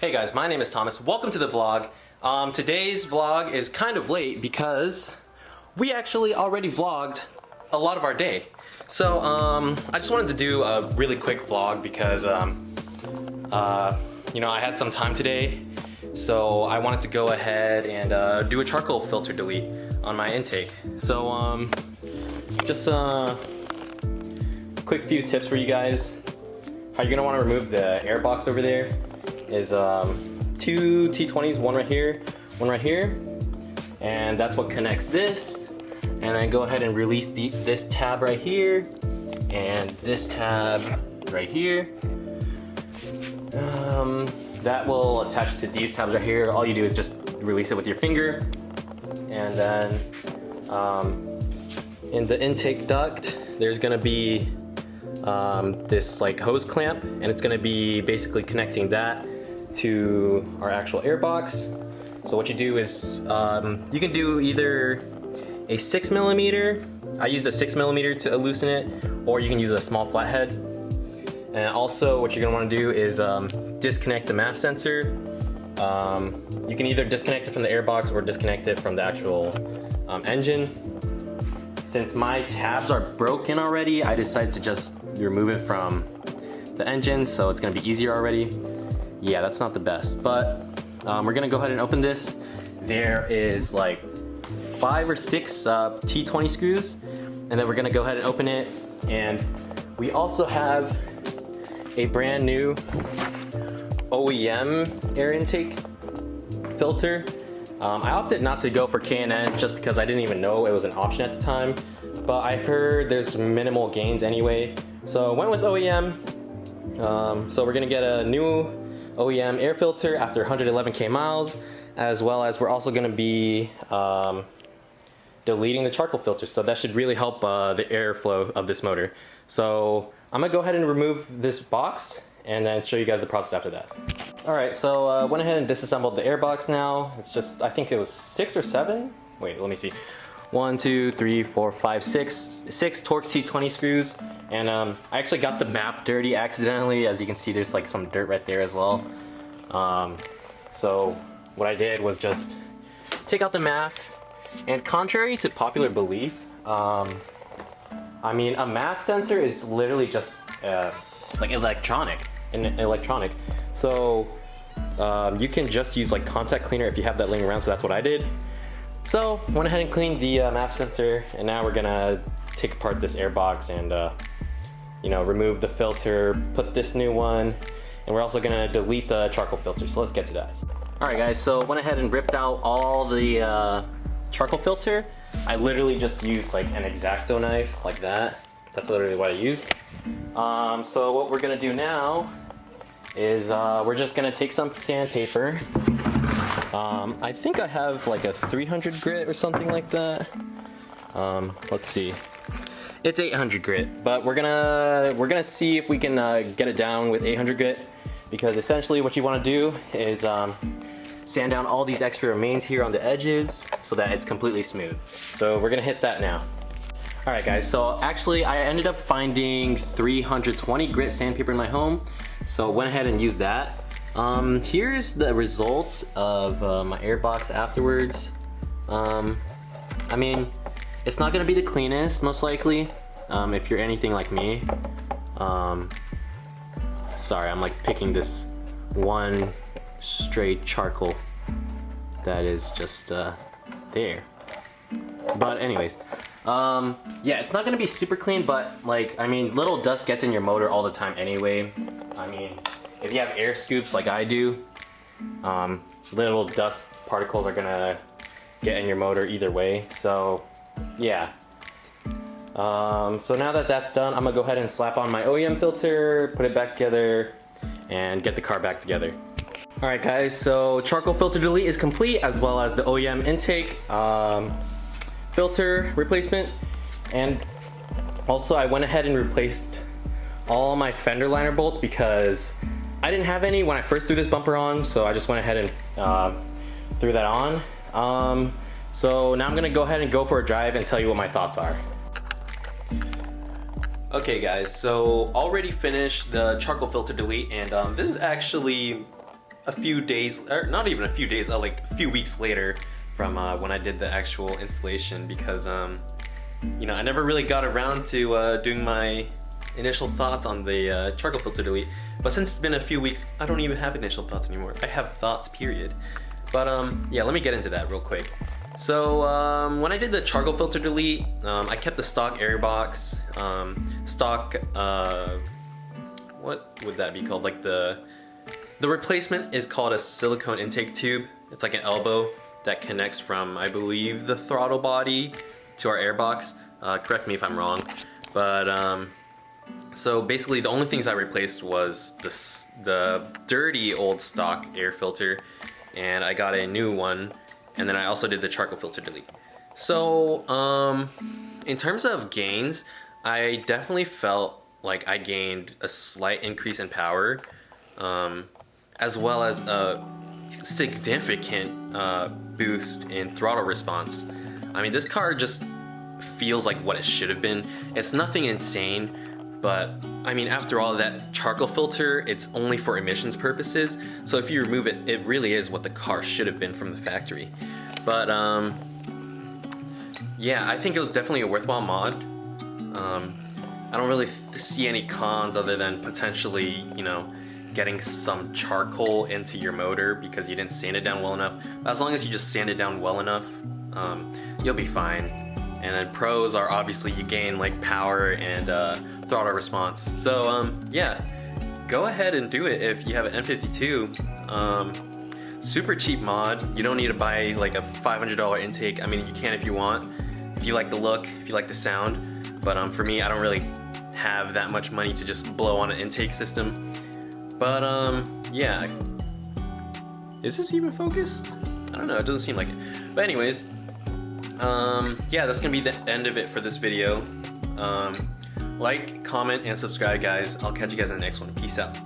Hey guys, my name is Thomas. Welcome to the vlog. Today's vlog is kind of late because we actually already vlogged a lot of our day. So I just wanted to do a really quick vlog because you know, I had some time today, so I wanted to go ahead and do a charcoal filter delete on my intake. So just a quick few tips for you guys. How you're gonna want to remove the air box over there is two T20s, one right here, and that's what connects this. And then go ahead and release this tab right here and this tab right here. That will attach to these tabs right here. All you do is just release it with your finger, and then in the intake duct there's gonna be this like hose clamp, and it's gonna be basically connecting that to our actual air box. So what you do is you can do either a 6mm. I used a 6mm to loosen it, or you can use a small flathead. And also what you're gonna want to do is disconnect the MAF sensor. You can either disconnect it from the air box or disconnect it from the actual engine. Since my tabs are broken already, I decided to just remove it from the engine, so it's gonna be easier already. Yeah, that's not the best, but we're gonna go ahead and open this. There is like 5 or 6 T20 screws, and then we're gonna go ahead and open it. And we also have a brand new OEM air intake filter. I opted not to go for K&N just because I didn't even know it was an option at the time, but I've heard there's minimal gains anyway, so I went with OEM. So we're gonna get a new OEM air filter after 111k miles, as well as we're also gonna be deleting the charcoal filter, so that should really help the airflow of this motor. So I'm gonna go ahead and remove this box and then show you guys the process after that. Alright, so went ahead and disassembled the air box now. It's just, I think it was 6 or 7? Wait, let me see. 1, 2, 3, 4, 5, 6 Torx T20 screws. And I actually got the MAF dirty accidentally. As you can see, there's like some dirt right there as well. So what I did was just take out the MAF. And contrary to popular belief, I mean, a MAF sensor is literally just like electronic. So you can just use like contact cleaner if you have that laying around, so that's what I did. So went ahead and cleaned the MAF sensor, and now we're gonna take apart this air box and you know, remove the filter, put this new one, and we're also gonna delete the charcoal filter. So let's get to that. Alright guys, so went ahead and ripped out all the charcoal filter. I literally just used like an X-Acto knife like that. That's literally what I used. So what we're gonna do now is we're just gonna take some sandpaper. I think I have like a 300 grit or something like that. Let's see. It's 800 grit, but we're gonna see if we can get it down with 800 grit, because essentially what you want to do is sand down all these extra remains here on the edges so that it's completely smooth. So we're gonna hit that now. Alright guys, so actually I ended up finding 320 grit sandpaper in my home, so went ahead and used that. Here's the results of my air box afterwards. I mean, it's not gonna be the cleanest, most likely, if you're anything like me. Sorry, I'm like picking this one straight charcoal that is just there. But anyways, yeah, it's not gonna be super clean, but like, I mean, little dust gets in your motor all the time anyway. I mean, if you have air scoops like I do, little dust particles are gonna get in your motor either way. So yeah. So now that that's done, I'm gonna go ahead and slap on my OEM filter, put it back together, and get the car back together. Alright guys, so charcoal filter delete is complete, as well as the OEM intake filter replacement. And also I went ahead and replaced all my fender liner bolts because I didn't have any when I first threw this bumper on, so I just went ahead and threw that on. So now I'm gonna go ahead and go for a drive and tell you what my thoughts are. Okay guys, so already finished the charcoal filter delete, and this is actually a few days, or not even a few days, like a few weeks later from when I did the actual installation, because you know, I never really got around to doing my initial thoughts on the charcoal filter delete. But since it's been a few weeks, I don't even have initial thoughts anymore. I have thoughts, period. But yeah, let me get into that real quick. So when I did the charcoal filter delete, I kept the stock airbox, stock, what would that be called? Like the replacement is called a silicone intake tube. It's like an elbow that connects from, I believe, the throttle body to our airbox. Correct me if I'm wrong. But so basically the only things I replaced was the dirty old stock air filter, and I got a new one, and then I also did the charcoal filter delete. So in terms of gains, I definitely felt like I gained a slight increase in power, as well as a significant boost in throttle response. I mean, this car just feels like what it should have been. It's nothing insane, but I mean, after all, that charcoal filter, it's only for emissions purposes. So if you remove it, it really is what the car should have been from the factory. But yeah, I think it was definitely a worthwhile mod. I don't really see any cons other than potentially, you know, getting some charcoal into your motor because you didn't sand it down well enough. As long as you just sand it down well enough, you'll be fine. And then pros are obviously you gain like power and throttle response. So yeah, go ahead and do it if you have an N52. Super cheap mod. You don't need to buy like a $500 intake. I mean, you can if you want, if you like the look, if you like the sound. But for me, I don't really have that much money to just blow on an intake system. But yeah, is this even focused? I don't know, it doesn't seem like it. But anyways, yeah, that's gonna be the end of it for this video. Like, comment, and subscribe, guys. I'll catch you guys in the next one. Peace out.